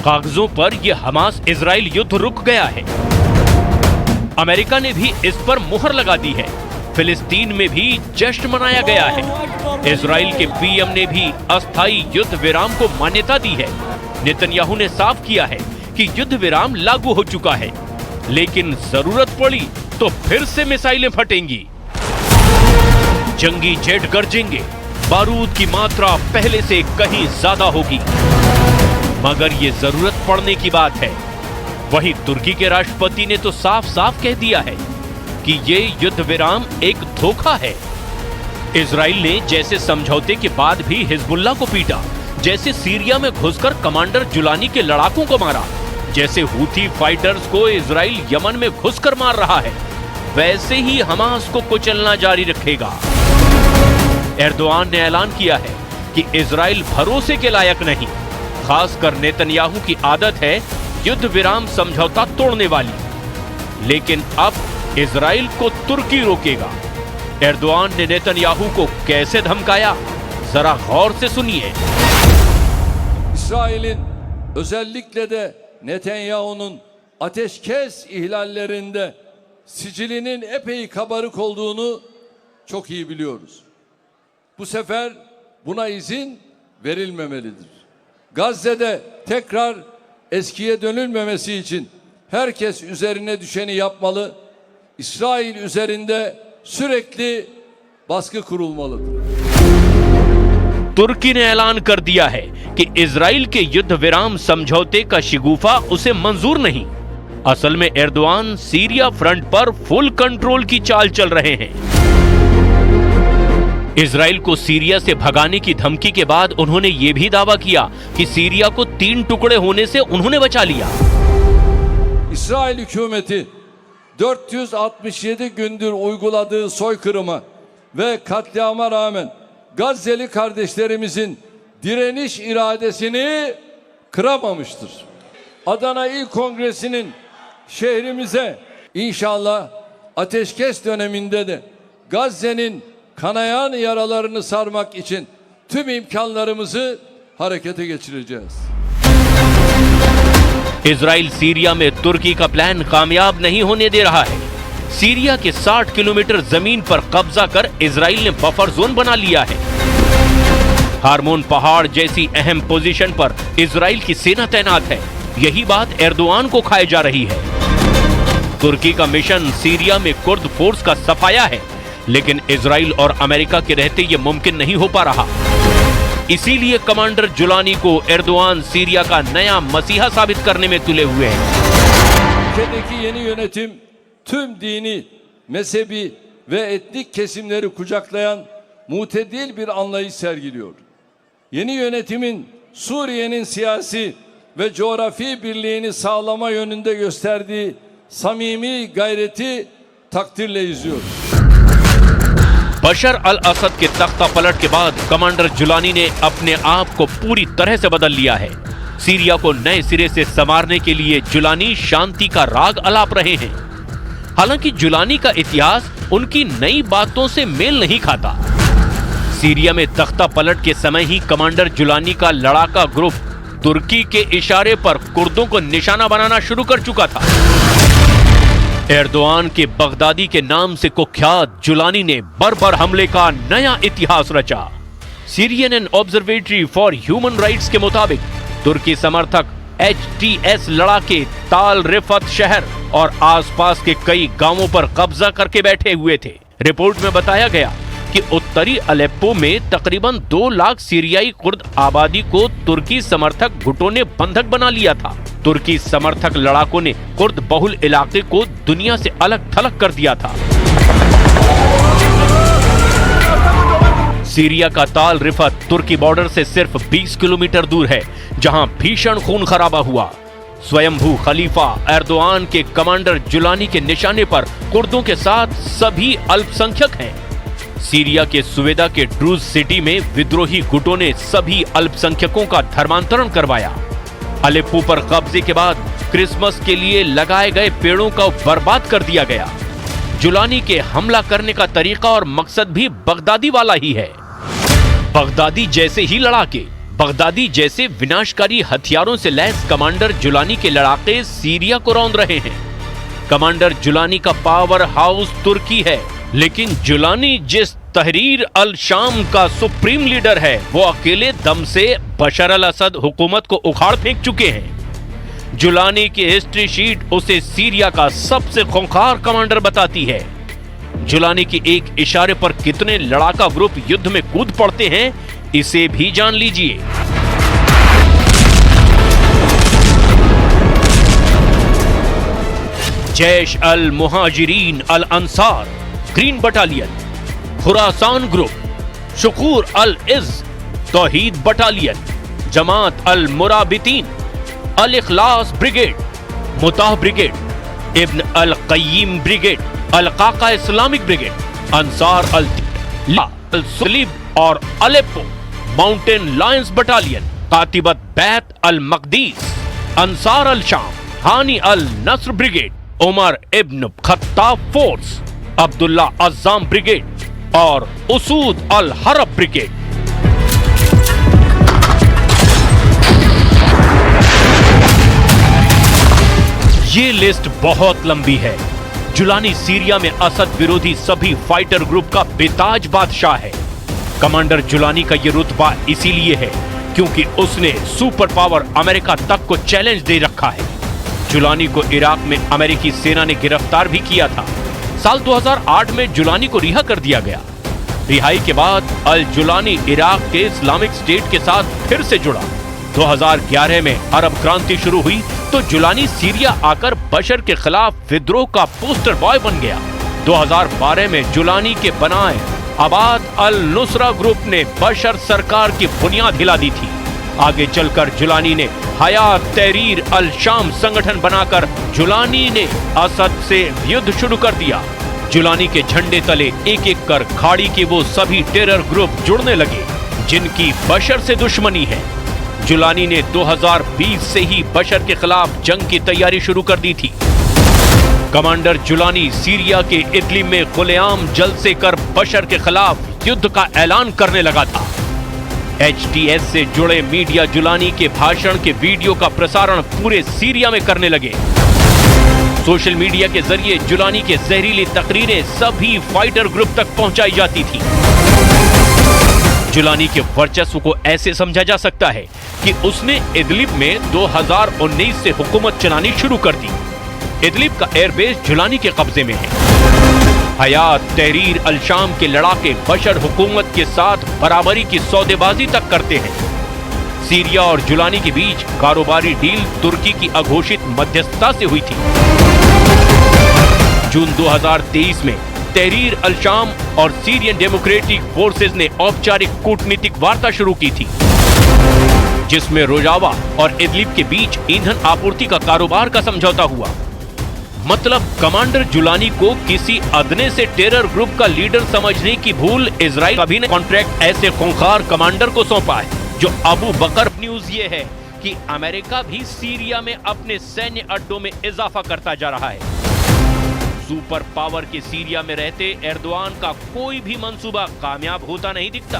कागजों पर यह हमास इजराइल युद्ध रुक गया है। अमेरिका ने भी इस पर मुहर लगा दी है। फिलिस्तीन में भी जश्न मनाया गया है। इजराइल के पीएम ने भी अस्थायी युद्ध विराम को मान्यता दी है। नेतन्याहू ने साफ किया है कि युद्ध विराम लागू हो चुका है, लेकिन जरूरत पड़ी तो फिर से मिसाइलें फटेंगी, जंगी जेट गरजेंगे, बारूद की मात्रा पहले से कहीं ज्यादा होगी। मगर ये जरूरत पड़ने की बात है। वहीं तुर्की के राष्ट्रपति ने तो साफ साफ कह दिया है कि ये युद्ध विराम एक धोखा है। इजराइल ने जैसे समझौते के बाद भी हिजबुल्लाह को पीटा, जैसे सीरिया में घुसकर कमांडर जुलानी के लड़ाकों को मारा, जैसे हूथी फाइटर्स को इजराइल यमन में घुसकर मार रहा है, वैसे ही हमास को कुचलना जारी रखेगा। एर्दोआन ने ऐलान किया है कि इजराइल भरोसे के लायक नहीं। खासकर नेतन्याहू की आदत है युद्ध विराम समझौता तोड़ने वाली, लेकिन अब इजराइल को तुर्की रोकेगा। एर्दोआन ने नेतन्याहू को कैसे धमकाया, जरा गौर से सुनिए। İsrail'in özellikle de Netanyahu'nun ateşkes ihlallerinde sicilinin epey kabarık olduğunu çok iyi biliyoruz. Bu sefer buna izin verilmemelidir. Gazze'de tekrar eskiye dönülmemesi için herkes üzerine düşeni yapmalı. İsrail üzerinde sürekli baskı kurulmalıdır. तुर्की ने ऐलान कर दिया है कि Israel के युद्ध विराम समझौते का शिगुफा उसे मंजूर नहीं। असल में एर्दोआन सीरिया फ्रंट पर फुल कंट्रोल की चाल चल रहे हैं। इजराइल को सीरिया से भगाने की धमकी के बाद उन्होंने ये भी दावा किया कि सीरिया को 3 टुकड़े होने से उन्होंने बचा लिया। İsrail hükümeti 467 gündür uyguladığı soykırıma ve katliama rağmen Gazze'li kardeşlerimizin direniş iradesini kıramamıştır. Adana İl Kongresi'nin şehrimize inşallah ateşkes döneminde de Gazze'nin kanayan yaralarını sarmak için tüm imkanlarımızı harekete geçireceğiz. Israel Syria में तुर्की का plan कामयाब नहीं होने दे रहा है। Syria के 60 kilometre जमीन पर कब्जा कर इजराइल ने बफर जोन बना लिया है। हार्मोन पहाड़ जैसी अहम पोजीशन पर इजराइल की सेना तैनात है। यही बात एर्दोआन को खाए जा रही है। तुर्की का मिशन सीरिया में कुर्द फोर्स का सफाया है, लेकिन इजराइल और अमेरिका के रहते ये मुमकिन नहीं हो पा रहा। इसीलिए कमांडर जुलानी को एर्दोआन सीरिया का नया मसीहा साबित करने में तुले हुए हैं। Ülkedeki yeni yönetim tüm dini, mezhebi ve etnik kesimleri kucaklayan mutedil bir anlayış sergiliyor. Yeni yönetimin Suriye'nin siyasi ve coğrafi birliğini sağlama yönünde gösterdiği samimi gayreti takdirle izliyoruz. बशर अल असद के तख्ता पलट के बाद कमांडर जुलानी ने अपने आप को पूरी तरह से बदल लिया है। सीरिया को नए सिरे से संवारने के लिए जुलानी शांति का राग अलाप रहे हैं। हालांकि जुलानी का इतिहास उनकी नई बातों से मेल नहीं खाता। सीरिया में तख्ता पलट के समय ही कमांडर जुलानी का लड़ाका ग्रुप तुर्की के इशारे पर कुर्दों को निशाना बनाना शुरू कर चुका था। एर्दोआन के बगदादी के नाम से कुख्यात जुलानी ने बर्बर हमले का नया इतिहास रचा। Syrian and observatory for human rights के मुताबिक तुर्की समर्थक HTS लड़ाके ताल रिफत शहर और आसपास के कई गांवों पर कब्जा करके बैठे हुए थे। रिपोर्ट में बताया गया कि उत्तरी अलेप्पो में तकरीबन 2 लाख सीरियाई कुर्द आबादी को तुर्की समर्थक गुटों ने बंधक बना लिया था। तुर्की समर्थक लड़ाकों ने कुर्द बहुल इलाके को दुनिया से अलग थलग कर दिया था। सीरिया का ताल रिफत तुर्की बॉर्डर से सिर्फ 20 किलोमीटर दूर है, जहां भीषण खून खराबा हुआ। स्वयंभू खलीफा एर्दोआन के कमांडर जुलानी के निशाने पर कुर्दों के साथ सभी अल्पसंख्यक हैं। सीरिया के सुवेदा के ड्रूज सिटी में विद्रोही गुटों ने सभी अल्पसंख्यकों का धर्मांतरण करवाया। अलेप्पो पर कब्जे के बाद क्रिसमस के लिए लगाए गए पेड़ों को बर्बाद कर दिया गया। जुलानी के हमला करने का तरीका और मकसद भी बगदादी वाला ही है। बगदादी जैसे ही लड़ाके, बगदादी जैसे विनाशकारी हथियारों से लैस कमांडर जुलानी के लड़ाके सीरिया को रौंद रहे हैं। कमांडर जुलानी का पावर हाउस तुर्की है, लेकिन जुलानी जिस तहरीर अल शाम का सुप्रीम लीडर है, वो अकेले दम से बशर अल असद हुकूमत को उखाड़ फेंक चुके हैं। जुलानी की हिस्ट्री शीट उसे सीरिया का सबसे खूंखार कमांडर बताती है। जुलानी के एक इशारे पर कितने लड़ाका ग्रुप युद्ध में कूद पड़ते हैं, इसे भी जान लीजिए। Jaish Al Muhajireen Al Ansar Green Battalion, Khorasan Group, Suqour Al Izz Tawhid Battalion, Jamaat Al Murabitin, Al Ikhlas Brigade, Mutah Brigade, Ibn Al Qayyim Brigade, Al Qaqa Islamic Brigade, Ansar Al Salib और Aleppo Mountain Lions Battalion, Katibat Bayt Al Maqdis, Ansar Al Sham, Hani Al Nasr Brigade, Umar Ibn Khattab Force, Abdullah Azzam Brigade और Usood अल हरब brigade. ये list बहुत लंबी है। Jolani Syria में असद विरोधी सभी fighter group का बेताज बादशाह है। कमांडर जुलानी का ये रुतबा इसीलिए है क्योंकि उसने सुपर पावर अमेरिका तक को चैलेंज दे रखा है। जुलानी को इराक में अमेरिकी सेना ने गिरफ्तार भी किया था। साल 2008 में जुलानी को रिहा कर दिया गया। रिहाई के बाद अल जुलानी इराक के इस्लामिक स्टेट के साथ फिर से जुड़ा। 2011 में अरब क्रांति शुरू हुई तो जुलानी सीरिया आकर बशर के खिलाफ विद्रोह का पोस्टर बॉय बन गया। 2012 में जुलानी के बनाए आबाद अल नुसरा ग्रुप ने बशर सरकार की बुनियाद हिला दी थी। आगे चलकर जुलानी ने हयात तहरीर अल शाम संगठन बनाकर जुलानी ने असद से युद्ध शुरू कर दिया। जुलानी के झंडे तले एक एक कर खाड़ी के वो सभी टेरर ग्रुप जुड़ने लगे जिनकी बशर से दुश्मनी है। जुलानी ने 2020 से ही बशर के खिलाफ जंग की तैयारी शुरू कर दी थी। कमांडर जुलानी सीरिया के इदलिब में खुलेआम जलसे कर बशर के खिलाफ युद्ध का ऐलान करने लगा था। HTS से जुड़े मीडिया जुलानी के भाषण के वीडियो का प्रसारण पूरे सीरिया में करने लगे। सोशल मीडिया के जरिए जुलानी के जहरीली तकरीरें सभी फाइटर ग्रुप तक पहुंचाई जाती थी। जुलानी के वर्चस्व को ऐसे समझा जा सकता है कि उसने इदलिब में 2019 से हुकूमत चलानी शुरू कर दी। इदलिब का एयरबेस जुलानी के कब्जे में है। हयात तहरीर अल शाम के लड़ाके बशर हुकूमत के साथ बराबरी की सौदेबाजी तक करते हैं। सीरिया और जुलानी के बीच कारोबारी डील तुर्की की अघोषित मध्यस्थता से हुई थी। जून 2023 में तहरीर अल शाम और सीरियन डेमोक्रेटिक फोर्सेस ने औपचारिक कूटनीतिक वार्ता शुरू की थी, जिसमें रोजावा और इदलिब के बीच ईंधन आपूर्ति का कारोबार का समझौता हुआ। मतलब कमांडर जुलानी को किसी अदने से टेरर ग्रुप का लीडर समझने की भूल इजराइल का भी ने कॉन्ट्रैक्ट ऐसे खूंखार कमांडर को सौंपा है जो अबू बकर। न्यूज ये है कि अमेरिका भी सीरिया में अपने सैन्य अड्डों में इजाफा करता जा रहा है। सुपर पावर के सीरिया में रहते एर्दोआन का कोई भी मंसूबा कामयाब होता नहीं दिखता।